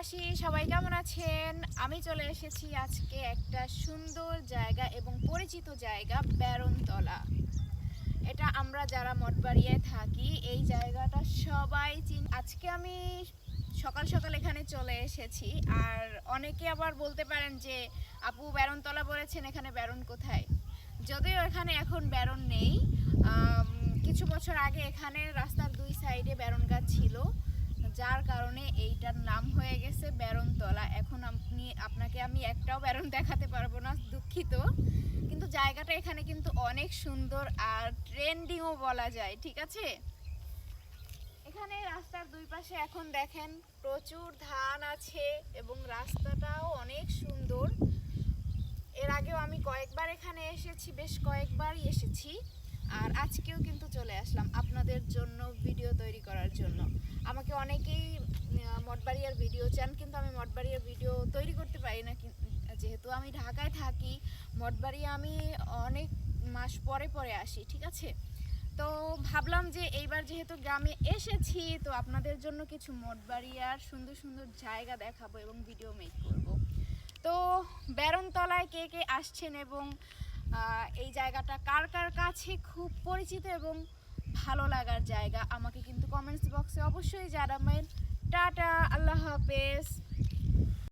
দেশবাসী সবাই কেমন আছেন? আমি চলে এসেছি আজকে একটা সুন্দর জায়গা এবং পরিচিত জায়গা বেরনতলা। এটা আমরা যারা মঠবাড়িয়ায় থাকি এই জায়গাটা সবাই আজকে আমি সকাল সকাল এখানে চলে এসেছি। আর অনেকে আবার বলতে পারেন যে আপু বেরনতলা বলেছেন, এখানে বেরন কোথায়? যদিও এখানে এখন বেরন নেই। কিছু বছর আগে এখানে রাস্তার দুই সাইডে বেরন গাছ ছিল, যার কারণে এইটার নাম হয়ে গেছে বেরনতলা। এখন আপনাকে আমি একটাও বেরন দেখাতে পারবো না, দুঃখিত। কিন্তু জায়গাটা এখানে কিন্তু অনেক সুন্দর আর ট্রেন্ডিংও বলা যায়, ঠিক আছে? এখানে রাস্তার দুই পাশে এখন দেখেন প্রচুর ধান আছে এবং রাস্তাটাও অনেক সুন্দর। এর আগেও আমি কয়েকবার এখানে এসেছি, বেশ কয়েকবারই এসেছি। আর আজকেও কিন্তু চলে আসলাম আপনাদের জন্য ভিডিও তৈরি করার জন্য। আমাকে অনেকেই মঠবাড়িয়ার ভিডিও চান, কিন্তু আমি মঠবাড়িয়ার ভিডিও তৈরি করতে পারি না, যেহেতু আমি ঢাকায় থাকি। মঠবাড়িয়া আমি অনেক মাস পরে পরে আসি, ঠিক আছে? তো ভাবলাম যে এইবার যেহেতু গ্রামে এসেছি, তো আপনাদের জন্য কিছু মঠবাড়িয়ার সুন্দর সুন্দর জায়গা দেখাবো এবং ভিডিও মেক করব। তো বেরনতলায় কে কে আসছেন এবং এই জায়গাটা কার কার কাছে খুব পরিচিত এবং ভালো লাগার জায়গা, আমাকে কিন্তু কমেন্টস বক্সে অবশ্যই জানাবেন। টাটা, আল্লাহ হাফেজ।